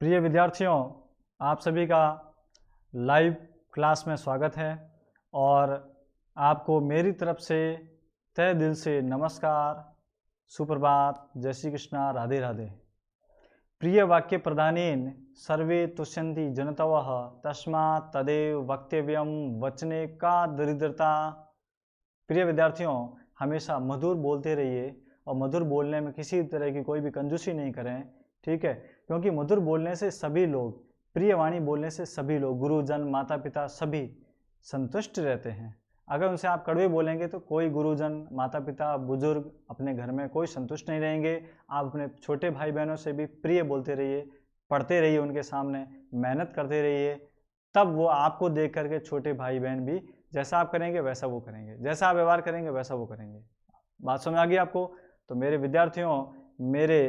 प्रिय विद्यार्थियों, आप सभी का लाइव क्लास में स्वागत है और आपको मेरी तरफ से तहे दिल से नमस्कार, सुप्रभात, जय श्री कृष्णा, राधे राधे। प्रिय वाक्य प्रदानेन सर्वे तुष्यन्ति जनतवः तस्मात् तदेव वक्तव्यम वचने का दरिद्रता। प्रिय विद्यार्थियों, हमेशा मधुर बोलते रहिए और मधुर बोलने में किसी तरह की कोई भी कंजूसी नहीं करें, ठीक है? क्योंकि मधुर बोलने से सभी लोग, प्रिय वाणी बोलने से सभी लोग, गुरुजन, माता पिता सभी संतुष्ट रहते हैं। अगर उनसे आप कड़वे बोलेंगे तो कोई गुरुजन, माता पिता, बुजुर्ग अपने घर में कोई संतुष्ट नहीं रहेंगे। आप अपने छोटे भाई बहनों से भी प्रिय बोलते रहिए, पढ़ते रहिए उनके सामने, मेहनत करते रहिए, तब वो आपको देख करके छोटे भाई बहन भी जैसा आप करेंगे वैसा वो करेंगे, जैसा आप व्यवहार करेंगे वैसा वो करेंगे। बात समझ आ गई आपको? तो मेरे विद्यार्थियों, मेरे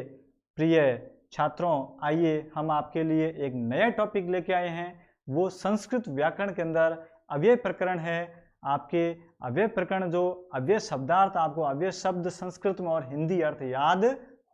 प्रिय छात्रों, आइए हम आपके लिए एक नया टॉपिक लेके आए हैं। वो संस्कृत व्याकरण के अंदर अव्यय प्रकरण है। आपके अव्यय प्रकरण, जो अव्यय शब्दार्थ, आपको अव्यय शब्द संस्कृत में और हिंदी अर्थ याद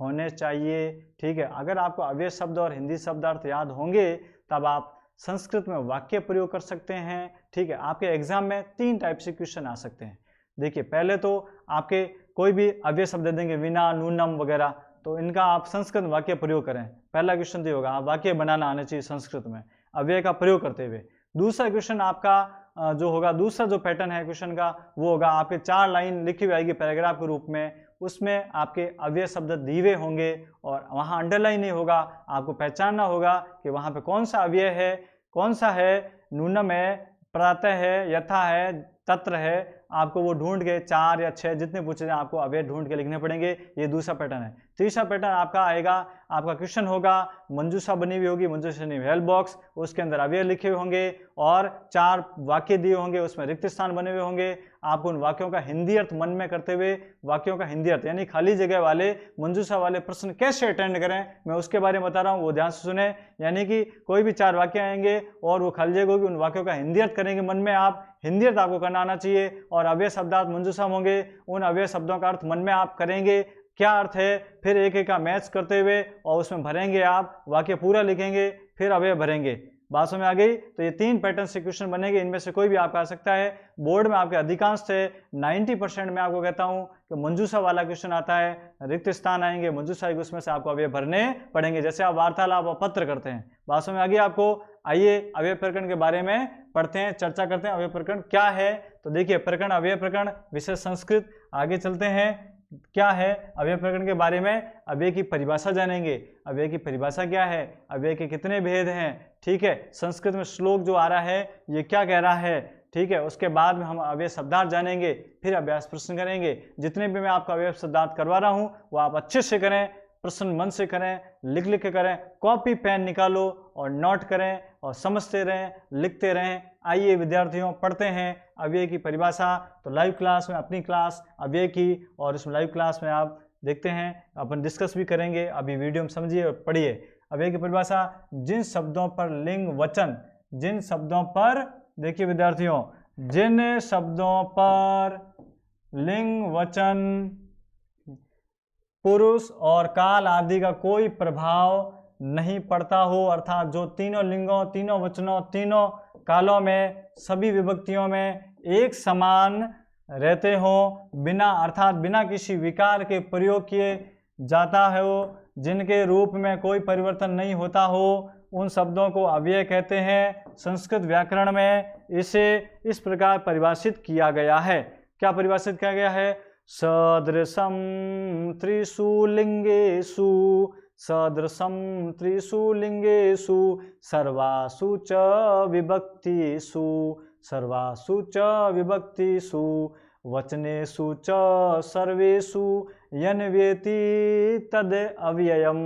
होने चाहिए, ठीक है? अगर आपको अव्यय शब्द और हिंदी शब्दार्थ याद होंगे तब आप संस्कृत में वाक्य प्रयोग कर सकते हैं, ठीक है? आपके एग्जाम में 3 टाइप से क्वेश्चन आ सकते हैं। देखिए, पहले तो आपके कोई भी अव्यय शब्द दे देंगे, विना, नूनम वगैरह, तो इनका आप संस्कृत में वाक्य प्रयोग करें। पहला क्वेश्चन तो होगा, आप वाक्य बनाना आना चाहिए संस्कृत में अव्यय का प्रयोग करते हुए। दूसरा क्वेश्चन आपका जो होगा, दूसरा जो पैटर्न है क्वेश्चन का, वो होगा आपके 4 लाइन लिखी हुई आएगी पैराग्राफ के रूप में, उसमें आपके अव्यय शब्द दिए हुए होंगे और वहाँ अंडरलाइन नहीं होगा। आपको पहचानना होगा कि वहाँ पे कौन सा अव्यय है, कौन सा है, नूनम है, प्रातः है, यथा है, तत्र है। आपको वो ढूंढ के 4 या 6 जितने पूछे जाए आपको अव्यय ढूंढ के लिखने पड़ेंगे। ये दूसरा पैटर्न है। तीसरा पैटर्न आपका आएगा, आपका क्वेश्चन होगा, मंजूषा बनी हुई होगी, मंजूषा नहीं, हेल्प बॉक्स, उसके अंदर अव्यय लिखे हुए होंगे और 4 वाक्य दिए होंगे, उसमें रिक्त स्थान बने हुए होंगे। आपको उन वाक्यों का हिंदी अर्थ मन में करते हुए, वाक्यों का हिंदी अर्थ यानी खाली जगह वाले मंजूषा वाले प्रश्न कैसे अटेंड करें, मैं उसके बारे में बता रहा हूँ, वो ध्यान से सुने। यानी कि कोई भी 4 वाक्य आएंगे और वो खाली जगह होगी, उन वाक्यों का हिंदी अर्थ करेंगे मन में आप, हिंदी अर्थ आपको करना आना चाहिए और अव्यय शब्दार्थ मंजूषा होंगे, उन अव्यय शब्दों का अर्थ मन में आप करेंगे, क्या अर्थ है, फिर एक एक का मैच करते हुए और उसमें भरेंगे, आप वाक्य पूरा लिखेंगे, फिर अव्यय भरेंगे। बात समझ आ गई? तो ये 3 पैटर्न से क्वेश्चन बनेंगे, इनमें से कोई भी आपका आ सकता है। बोर्ड में आपके अधिकांश से 90% में आपको कहता हूं कि मंजूषा वाला क्वेश्चन आता है, रिक्त स्थान आएंगे, मंजूषा, उसमें से आपको अव्यय भरने पड़ेंगे, जैसे आप वार्तालाप और पत्र करते हैं। बात समझ आ गई आपको? आइए अव्यय प्रकरण के बारे में पढ़ते हैं, चर्चा करते हैं। अव्यय प्रकरण क्या है? तो देखिए, प्रकरण, अव्यय प्रकरण, विषय संस्कृत। आगे चलते हैं, क्या है अव्यय प्रकरण के बारे में, अव्यय की परिभाषा जानेंगे। अव्यय की परिभाषा क्या है, अव्यय के कितने भेद हैं, ठीक है? संस्कृत में श्लोक जो आ रहा है ये क्या कह रहा है, ठीक है? उसके बाद में हम अव्यय शब्दार्थ जानेंगे, फिर अभ्यास प्रश्न करेंगे। जितने भी मैं आपका अव्यय शब्दार्थ करवा रहा हूं वो आप अच्छे से करें, प्रश्न मन से करें, लिख लिख के करें, कॉपी पेन निकालो और नोट करें और समझते रहें, लिखते रहें। आइए विद्यार्थियों, पढ़ते हैं अव्यय की परिभाषा। तो लाइव क्लास में अपनी क्लास अव्यय की, और इस लाइव क्लास में आप देखते हैं, अपन डिस्कस भी करेंगे। अभी वीडियो में समझिए और पढ़िए। अव्यय की परिभाषा, जिन शब्दों पर लिंग वचन, जिन शब्दों पर, देखिए विद्यार्थियों, जिन शब्दों पर लिंग वचन, पुरुष और काल आदि का कोई प्रभाव नहीं पड़ता हो, अर्थात जो तीनों लिंगों, तीनों वचनों, तीनों कालों में, सभी विभक्तियों में एक समान रहते हो, बिना, अर्थात बिना किसी विकार के प्रयोग किए जाता हो, जिनके रूप में कोई परिवर्तन नहीं होता हो, उन शब्दों को अव्यय कहते हैं। संस्कृत व्याकरण में इसे इस प्रकार परिभाषित किया गया है। क्या परिभाषित किया गया है? सदृशम त्रिषु लिंगेषु, सदृशम त्रिषु लिंगेषु, सर्वासु च विभक्तिषु, सर्वासु च विभक्तिषु, वचनेषु च सर्वेषु यन्वेति तद अव्ययम।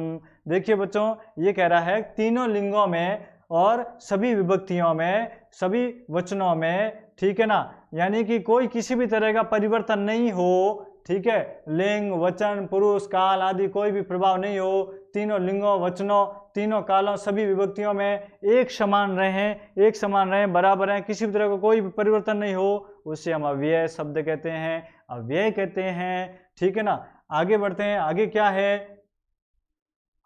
देखिए बच्चों, ये कह रहा है तीनों लिंगों में और सभी विभक्तियों में, सभी वचनों में, ठीक है ना, यानी कि कोई किसी भी तरह का परिवर्तन नहीं हो, ठीक है? लिंग, वचन, पुरुष, काल आदि कोई भी प्रभाव नहीं हो, तीनों लिंगों, वचनों, तीनों कालों, सभी विभक्तियों में एक समान रहें, एक समान रहें, बराबर हैं, किसी भी तरह का कोई भी परिवर्तन नहीं हो, उसे हम अव्यय शब्द कहते हैं, अव्यय कहते हैं, ठीक है ना? आगे बढ़ते हैं, आगे क्या है?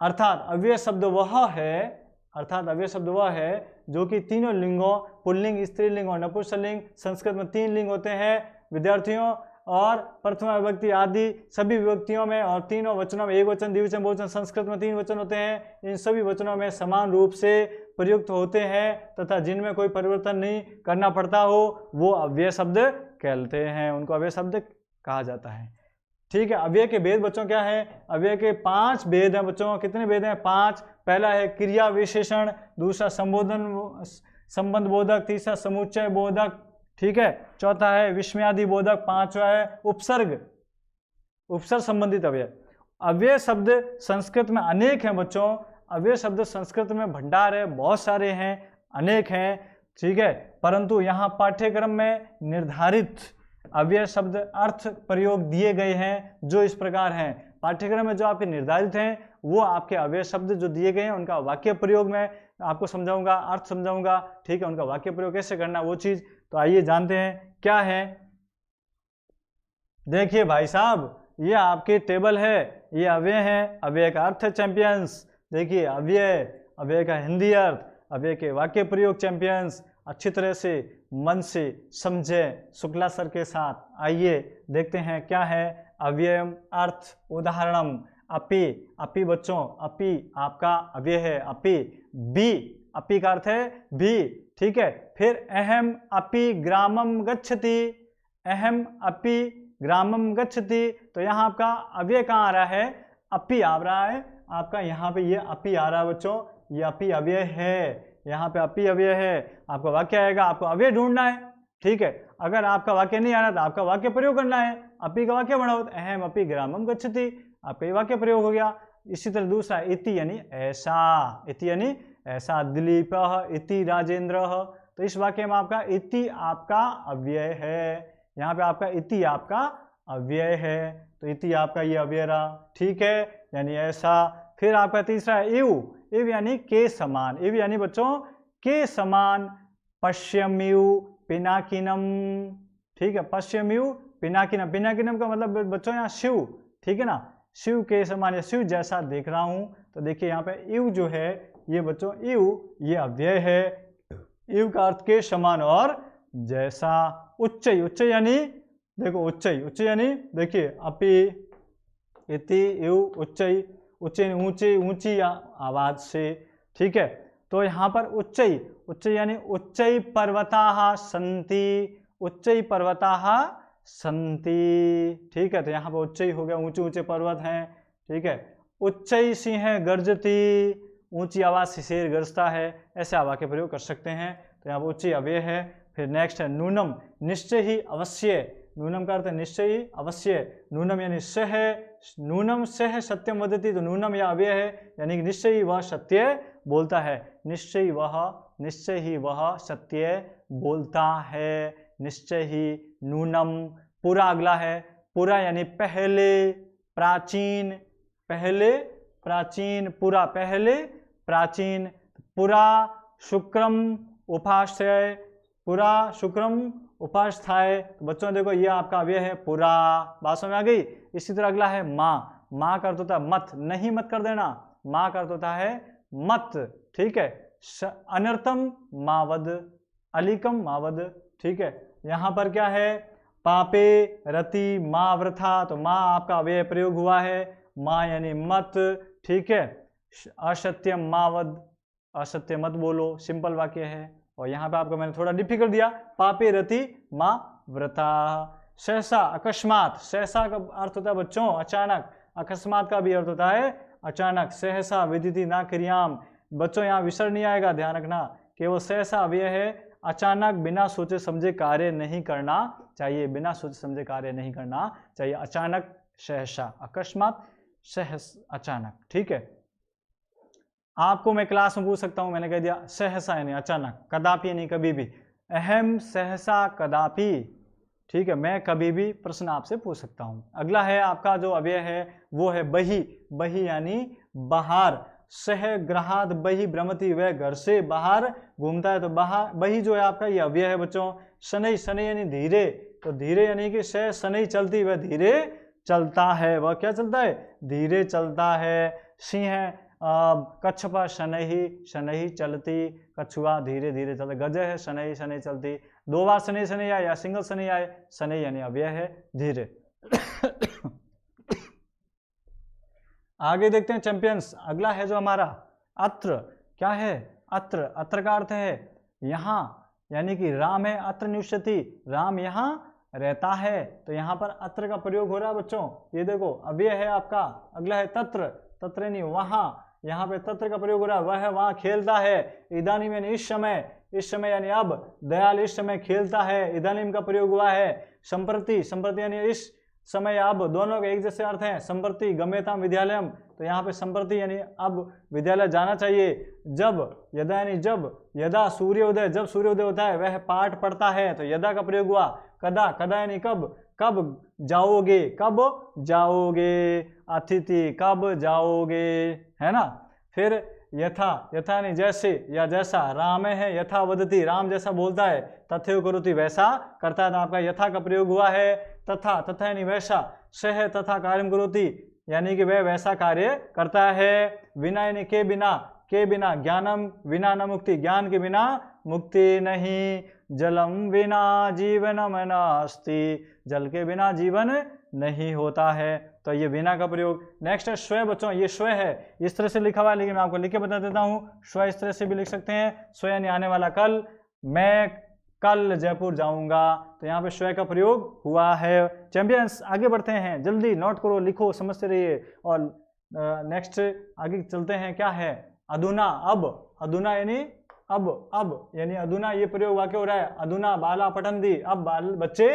अर्थात अव्यय शब्द वह है अर्थात अव्यय शब्द वह है जो कि तीनों लिंगों पुल्लिंग, स्त्रीलिंग और नपुंसकलिंग, संस्कृत में 3 लिंग होते हैं विद्यार्थियों, और प्रथमा विभक्ति आदि सभी विभक्तियों में और तीनों वचनों में, एक वचन, द्विवचन, बहुवचन, संस्कृत में 3 वचन होते हैं। इन सभी वचनों में समान रूप से प्रयुक्त होते हैं तथा जिनमें कोई परिवर्तन नहीं करना पड़ता हो वो अव्यय शब्द कहते हैं, उनको अव्यय शब्द कहा जाता है। ठीक है, अव्यय के भेद बच्चों क्या है? अव्यय के 5 भेद हैं बच्चों। कितने भेद हैं? 5। पहला है क्रिया विशेषण, दूसरा संबंध बोधक, तीसरा समुच्चय बोधक, ठीक है, चौथा है विस्मयादि बोधक, 5वां है उपसर्ग संबंधित अव्यय। अव्यय शब्द संस्कृत में अनेक हैं बच्चों, अव्यय शब्द संस्कृत में भंडार है, बहुत सारे हैं, अनेक हैं, ठीक है, परंतु यहाँ पाठ्यक्रम में निर्धारित अव्यय शब्द अर्थ प्रयोग दिए गए हैं जो इस प्रकार हैं। पाठ्यक्रम में जो आपके निर्धारित हैं वो आपके अव्यय शब्द जो दिए गए हैं उनका वाक्य प्रयोग में आपको समझाऊंगा, अर्थ समझाऊंगा, ठीक है, उनका वाक्य प्रयोग कैसे करना वो चीज। तो आइए जानते हैं क्या है। देखिए भाई साहब, ये आपकी टेबल है, ये अव्यय है, अव्यय का अर्थ है चैंपियंस। देखिए अव्यय का हिंदी अर्थ, अव्यय के वाक्य प्रयोग चैंपियंस। अच्छी तरह से मन से समझे शुक्ला सर के साथ। आइए देखते हैं क्या है अव्ययम अर्थ। उदाहरणम अपि, अपि बच्चों, अपि आपका अव्यय है, अपि। बी, अपि का अर्थ है भी, ठीक है। फिर अहम अपि ग्रामम गच्छति, अहम अपि ग्रामम गच्छति, तो यहाँ आपका अव्यय कहाँ आ रहा है? अपि आ रहा है आपका, यहाँ पे ये अपि आ रहा है बच्चों, ये अपि अव्यय है, यहाँ पे अपि अव्यय है। आपका वाक्य आएगा, आपको अव्यय ढूंढना है, ठीक है। अगर आपका वाक्य नहीं आ रहा तो आपका वाक्य प्रयोग करना है। अपि का वाक्य बनाओ, अहम अपि ग्रामम गच्छति, आपका ये वाक्य प्रयोग हो गया। इसी तरह दूसरा इति यानी ऐसा, इति यानी ऐसा। दिलीपः इति राजेंद्रः, तो इस वाक्य में आपका इति आपका अव्यय है, यहाँ पे आपका इति आपका अव्यय है, तो इति आपका ये अव्यय रहा, ठीक है, यानी ऐसा। फिर आपका तीसरा है इव, इव यानी के समान, इव यानी बच्चों के समान। पश्यम्यु पिनाकिनम, ठीक है, पश्यम्यु पिनाकिनम, पिनाकिनम का मतलब बच्चों यहाँ शिव, ठीक है ना, शिव के समान या शिव जैसा देख रहा हूं। तो देखिए यहाँ पे इव जो है ये बच्चों, इव ये अव्यय है, इव का अर्थ के समान और जैसा। उच्चई, उच्चई यानी देखो उच्चई, उच्चई यानी देखिए अपि इति इव उच्चई, उच्चई ऊंची, ऊंची आवाज से, ठीक है। तो यहाँ पर उच्चई, उच्चई यानी उच्चई पर्वताः सन्ति, उच्चई पर्वताः सन्ति, ठीक है। तो यहाँ पर उच्चई हो गया, ऊंचे ऊंचे पर्वत हैं, ठीक है। उच्चई सिंह गर्जति, ऊंची आवाज से शेर गरजता है, ऐसे वाक्य प्रयोग कर सकते हैं। तो यहाँ पर उच्चई अव्यय है। फिर नेक्स्ट है नूनम, निश्चय ही अवश्य, नूनम का अर्थ है निश्चय ही अवश्य। नूनम यानी सह, नूनम सह सत्यम वदति, तो नूनम या अव्यय है, यानी कि निश्चय ही वह सत्य बोलता है, निश्चय ही वह सत्य बोलता है, निश्चय ही नूनम। पूरा अगला है, पूरा यानी पहले, प्राचीन, पहले प्राचीन, पूरा पहले प्राचीन। पुरा शुक्रम उपाश्रय, पुरा शुक्रम उपास्थाय, तो बच्चों देखो ये आपका अव्यय है पुरा, बात समझ आ गई। इसी तरह अगला है माँ, माँ का अर्थ होता है मत, नहीं मत कर देना, माँ का अर्थ होता है मत, ठीक है। अनर्थम मावद, अलिकम मावद, ठीक है। यहाँ पर क्या है? पापे रति माँ वृथा, तो माँ आपका अव्यय प्रयोग हुआ है, माँ यानी मत, ठीक है। असत्यम मावद, असत्य मत बोलो, सिंपल वाक्य है। और यहाँ पे आपको मैंने थोड़ा डिफिकल्ट दिया, पापे रति माँ व्रता। सहसा अकस्मात, सहसा का अर्थ होता है बच्चों अचानक, अकस्मात का भी अर्थ होता है अचानक। सहसा विदिति ना क्रियाम, बच्चों यहाँ विसर्ग नहीं आएगा, ध्यान रखना, केवल सहसा अव्यय है, अचानक बिना सोचे समझे कार्य नहीं करना चाहिए, बिना सोचे समझे कार्य नहीं करना चाहिए। अचानक सहसा, अकस्मात सहस अचानक, ठीक है। आपको मैं क्लास में पूछ सकता हूं, मैंने कह दिया सहसा यानी अचानक, कदापि यानी कभी भी, अहम सहसा कदापि, ठीक है, मैं कभी भी प्रश्न आपसे पूछ सकता हूं। अगला है आपका जो अव्यय है वो है बही, बही यानी बाहर। सह ग्रहाद बही भ्रमति, वह घर से बाहर घूमता है, तो बाहर बही जो है आपका ये अव्यय है बच्चों। शनै, शनै यानी धीरे, तो धीरे यानी कि सह शनै चलती, वह धीरे चलता है, वह क्या चलता है? धीरे चलता है। सिंह कच्छप शनैः शनैः चलती, कछुआ धीरे धीरे चलता, गज है शनैः शनैः चलती, दो बार शनैः शनैः आए या सिंगल शनैः आए, शनैः यानी अव्यय है धीरे। आगे देखते हैं चैंपियंस, अगला है जो हमारा अत्र। क्या है अत्र? अत्र का अर्थ है यहाँ, यानी कि राम है अत्र निवसति, राम यहाँ रहता है, तो यहाँ पर अत्र का प्रयोग हो रहा है बच्चों। ये देखो अव्यय है आपका। अगला है तत्र, तत्र नहीं वहाँ, यहाँ पे तत्र का प्रयोग हो रहा है, वह वहाँ खेलता है। इदानीम यानी इस समय, इस समय यानी अब, दयाल इस समय खेलता है, इदानीम का प्रयोग हुआ है। संप्रति, संप्रति यानी इस समय अब, दोनों के एक जैसे अर्थ हैं। संप्रति गम्यताम विद्यालयम, तो यहाँ पे संप्रति यानी अब विद्यालय जाना चाहिए। जब, यदा यानी जब, यदा सूर्योदय, जब सूर्योदय होता है वह पाठ पढ़ता है, तो यदा का प्रयोग हुआ। कदा, कदा यानी कब, कब जाओगे, कब जाओगे। अतिथि, कब जाओगे, है ना। फिर यथा, यथा यानी जैसे या जैसा। राम है यथा वदति, राम जैसा बोलता है। तथैव करोति, वैसा करता है, तो आपका यथा का प्रयोग हुआ है। तथा, तथा यानी वैसा। सह तथा कार्यम करोति, यानी कि वह वैसा कार्य करता है। विना यानी के बिना, के बिना। ज्ञानम विना न मुक्ति, ज्ञान के बिना मुक्ति नहीं। जलम बिना जीवनम नास्ति, जल के बिना जीवन नहीं होता है, तो ये बिना का प्रयोग। नेक्स्ट है स्व बच्चों, ये स्व है, इस तरह से लिखा हुआ है, लेकिन मैं आपको लिख के बता देता हूँ। स्व इस तरह से भी लिख सकते हैं, स्व यानी आने वाला कल। मैं कल जयपुर जाऊंगा, तो यहाँ पे स्व का प्रयोग हुआ है। चैंपियंस आगे बढ़ते हैं, जल्दी नोट करो, लिखो, समझते रहिए। और नेक्स्ट आगे चलते हैं, क्या है अधुना, अब। अधुना यानी अब यानी अधुना, ये प्रयोग वाक्य हो रहा है। अधुना बाला पठन्ति, अब बाल बच्चे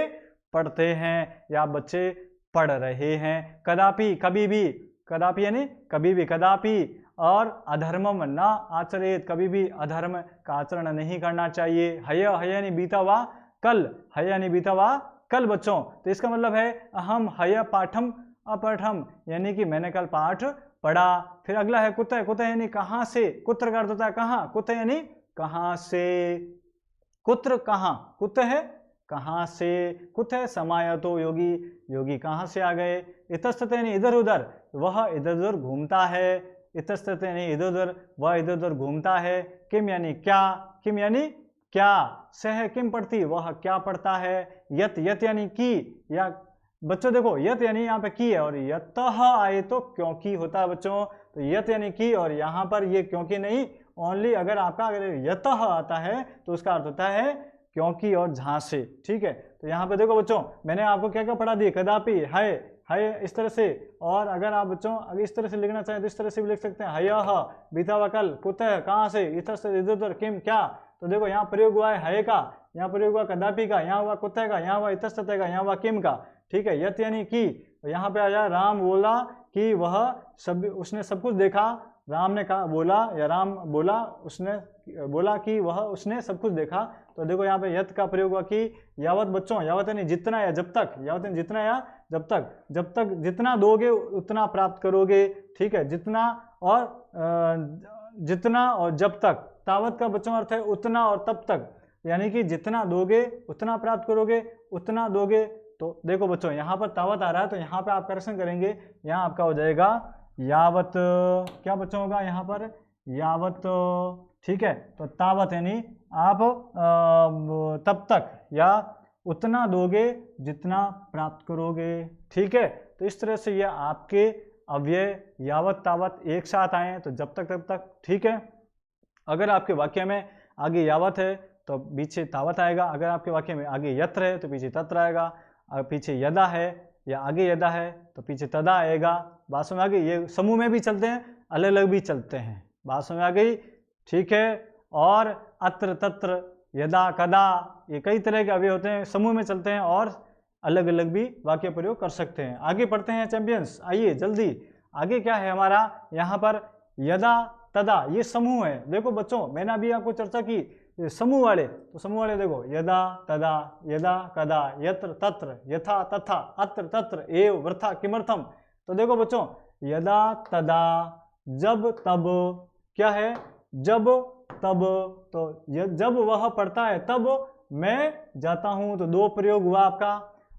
पढ़ते हैं या बच्चे पढ़ रहे हैं। कदापि, कभी भी, कदापि यानी कभी भी, कदापि। और अधर्मम न आचरेत, कभी भी अधर्म का आचरण नहीं करना चाहिए। हय, हय यानी बीता हुआ कल, हय यानी बीता हुआ कल बच्चों, तो इसका मतलब है अहम हय पाठम अपठम, यानी कि मैंने कल पाठ पढ़ा। फिर अगला है कुतः, कुतः यानी कहाँ से। कुत्र का अर्थ होता है कहाँ, कुतः यानी कहाँ से। कुत्र कहाँ, कुतः है कहाँ से। कुतः समायतो योगी, योगी कहाँ से आ गए। इतस्ततः यानी इधर उधर, वह इधर उधर घूमता है। इतस्ततः यानी इधर उधर, वह इधर उधर घूमता है। किम यानी क्या, किम यानी क्या। सह किम पढ़ती, वह क्या पढ़ता है। यत, यत यानी की, या बच्चों देखो यत यानी यहाँ पे की है, और यतः आए तो क्योंकि होता है बच्चों, तो यत यानी की, और यहाँ पर ये क्योंकि नहीं, ओनली अगर आपका अगर यतः आता है तो उसका अर्थ होता है क्योंकि और जहाँ से, ठीक है। तो यहाँ पे देखो बच्चों, मैंने आपको क्या क्या पढ़ा दिए, कदापि, है इस तरह से। और अगर आप बच्चों अगर इस तरह से लिखना चाहें तो इस तरह से भी लिख सकते हैं, हयः बीता हुआ कल, कुतः कहाँ से, इधर से इधर उधर, किम क्या। तो देखो यहाँ प्रयोग हुआ है हय का, यहाँ प्रयोग हुआ कदापि का, यहाँ हुआ कुतः का, यहाँ हुआ इतस्ततः का, यहाँ हुआ किम का, ठीक है। यत यानी की, यहाँ पे आया राम बोला कि वह सब, उसने सब कुछ देखा। राम ने कहा बोला, या राम बोला, उसने बोला कि वह उसने सब कुछ देखा। तो देखो यहाँ पे यत का प्रयोग हुआ कि यावत बच्चों, यावत यानी जितना या जब तक, यावत यानी जितना या जब तक, जब तक जितना दोगे उतना प्राप्त करोगे, ठीक है। जितना और जब तक। तावत का बच्चों अर्थ है उतना और तब तक, यानी कि जितना दोगे उतना प्राप्त करोगे, उतना दोगे। तो देखो बच्चों यहाँ पर तावत आ रहा है, तो यहाँ पे आप करेक्शन करेंगे, यहाँ आपका हो जाएगा यावत। क्या बच्चों होगा यहाँ पर, यावत, ठीक है। तो तावत यानी आप तब तक या उतना दोगे जितना प्राप्त करोगे, ठीक है। तो इस तरह से ये आपके अव्यय यावत तावत एक साथ आए, तो जब तक तब तक, ठीक है। अगर आपके वाक्य में आगे यावत है तो पीछे तावत आएगा, अगर आपके वाक्य में आगे यत्र है तो पीछे तत्र आएगा, अगर पीछे यदा है या आगे यदा है तो पीछे तदा आएगा। बात समझ आ गई। ये समूह में भी चलते हैं, अलग अलग भी चलते हैं, बात समझ आ गई, ठीक है। और अत्र तत्र यदा कदा, ये कई तरह के अवयव होते हैं, समूह में चलते हैं और अलग अलग भी वाक्य प्रयोग कर सकते हैं। आगे पढ़ते हैं चैंपियंस, आइए जल्दी। आगे क्या है हमारा यहाँ पर, यदा तदा, ये समूह है। देखो बच्चों मैंने अभी आपको चर्चा की समूह वाले, तो समूह वाले देखो यदा तदा, यदा कदा, यत्र तत्र, यथा तथा, अत्र तत्र, एव वृथा किमर्थम। तो देखो बच्चों यदा तदा, जब तब, क्या है जब तब, तो जब वह पढ़ता है तब मैं जाता हूं, तो दो प्रयोग हुआ आपका।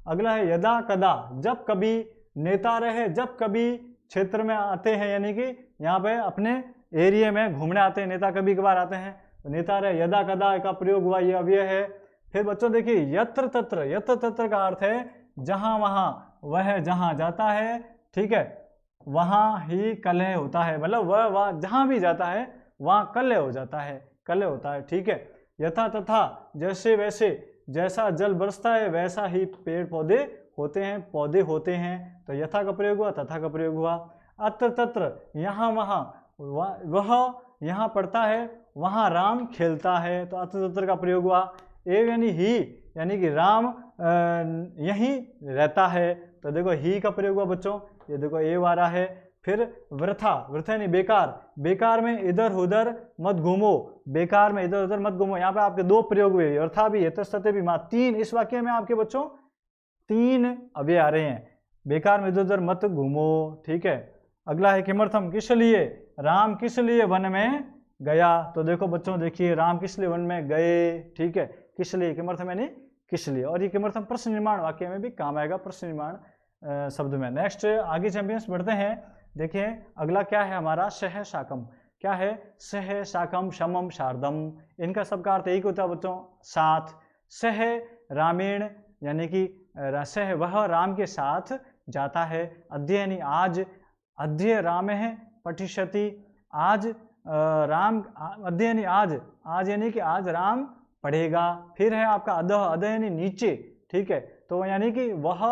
अगला है यदा कदा, जब कभी नेता रहे, जब कभी क्षेत्र में आते हैं, यानी कि यहाँ पे अपने एरिया में घूमने आते हैं, नेता कभी कभार आते हैं, तो नेता रहे यदा कदा का प्रयोग हुआ, ये अव्यय है। फिर बच्चों देखिए यत्र तत्र, यत्र तत्र का अर्थ है जहां वहां, वह जहां जाता है, ठीक है, वहां ही कलह होता है, मतलब वह जहां भी जाता है वहां कलह हो जाता है, कलह होता है, ठीक है। यथा तथा, जैसे वैसे, जैसा जल बरसता है वैसा ही पेड़ पौधे होते हैं, पौधे होते हैं, तो यथा का प्रयोग हुआ, तथा का प्रयोग हुआ। अत्र तत्र, यहाँ वहाँ, वह यहाँ पढ़ता है, वहाँ राम खेलता है, तो अत्र तत्र का प्रयोग हुआ। एव यानी ही, यानी कि राम यहीं रहता है, तो देखो ही का प्रयोग हुआ बच्चों, ये देखो एव आ रहा है। फिर वृथा, वृथा यानी बेकार, बेकार में इधर उधर मत घूमो, बेकार में इधर उधर मत घूमो, यहाँ पे आपके दो प्रयोग हुए, वृथा भी यतस्तते भी, तीन, इस वाक्य में आपके बच्चों तीन अव्यय आ रहे हैं, बेकार में इधर उधर मत घूमो, ठीक है। अगला है किमर्थम, किस लिए, राम किस लिए वन में गया, तो देखो बच्चों देखिए राम किस लिए वन में गए, ठीक है, किस लिए, किमर्थम यानी किस लिए, और ये किमर्थम प्रश्न निर्माण वाक्य में भी काम आएगा, प्रश्न निर्माण शब्द में। नेक्स्ट आगे चैंपियंस बढ़ते हैं, देखिए अगला क्या है हमारा, सह शाकम, क्या है, सह शाकम शमम शारदम, इनका सबका अर्थ एक होता है बच्चों, साथ। सह रामेण यानी कि सह वह राम के साथ जाता है, अद्य यानी आज, अद्य राम है पठिष्यति, आज राम, अद्य यानी आज, आज यानी कि आज राम पढ़ेगा। फिर है आपका अधः, अधः यानी नीचे, ठीक है, तो यानी कि वह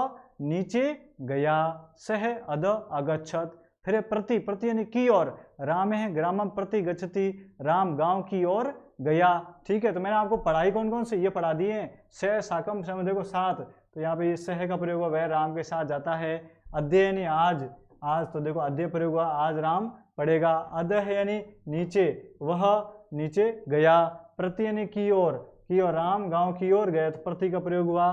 नीचे गया, सह अधः अगच्छत। फिर प्रति, प्रति यानी की ओर, राम है ग्रामम प्रति गच्छति, राम गांव की ओर गया, ठीक है। तो मैंने आपको पढ़ाई कौन कौन से ये पढ़ा दिए हैं, सह शाकम शम, देखो साथ, तो यहाँ पे सह का प्रयोग हुआ, वह राम के साथ जाता है। अद्य यानी आज, आज, तो देखो अद्य प्रयोग हुआ, आज राम पढ़ेगा। अधः यानी नीचे, वह नीचे गया। प्रति यानी की ओर, राम गांव की ओर गए, तो प्रति का प्रयोग हुआ।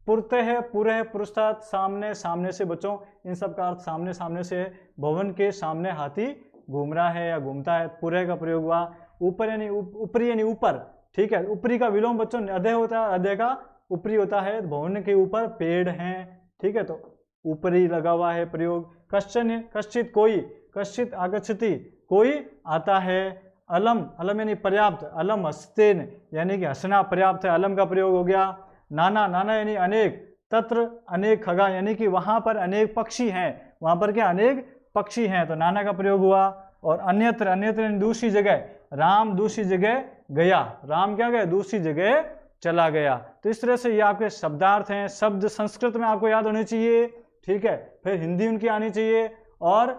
पुरते है, पुर है पृष्ठात, सामने, सामने से बच्चों, इन सब का अर्थ सामने, सामने से, भवन के सामने हाथी घूम रहा है या घूमता है, पुरे का प्रयोग हुआ। ऊपर यानी ऊपरी यानी ऊपर, ठीक है, ऊपरी का विलोम बच्चों अधः होता है, अधः का ऊपरी होता है, भवन के ऊपर पेड़ हैं, ठीक है, तो ऊपरी लगा हुआ है प्रयोग। कश्चन, कश्चित कोई, कश्चित आगच्छति, कोई आता है। अलम, अलम यानी पर्याप्त, अलम हस्तेन यानी कि हंसना पर्याप्त है, अलम का प्रयोग हो गया। नाना, नाना यानी अनेक, तत्र अनेक खगा यानी कि वहां पर अनेक पक्षी हैं, वहां पर क्या अनेक पक्षी हैं, तो नाना का प्रयोग हुआ। और अन्यत्र, अन्यत्र यानी दूसरी जगह, राम दूसरी जगह गया, राम क्या गया, दूसरी जगह चला गया। तो इस तरह से ये आपके शब्दार्थ हैं। शब्द संस्कृत में आपको याद होने चाहिए, ठीक है, फिर हिंदी उनकी आनी चाहिए, और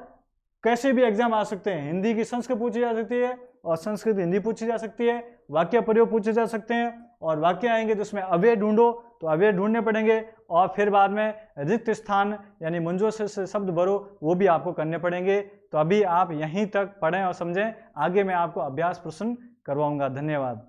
कैसे भी एग्जाम आ सकते हैं, हिंदी की संस्कृत पूछी जा सकती है और संस्कृत हिंदी पूछी जा सकती है, वाक्य प्रयोग पूछे जा सकते हैं, और वाक्य आएंगे तो उसमें अव्यय ढूंढो, तो अव्यय ढूंढने पड़ेंगे, और फिर बाद में रिक्त स्थान यानी मुंजो से शब्द भरो, वो भी आपको करने पड़ेंगे। तो अभी आप यहीं तक पढ़ें और समझें, आगे मैं आपको अभ्यास प्रश्न करवाऊंगा। धन्यवाद।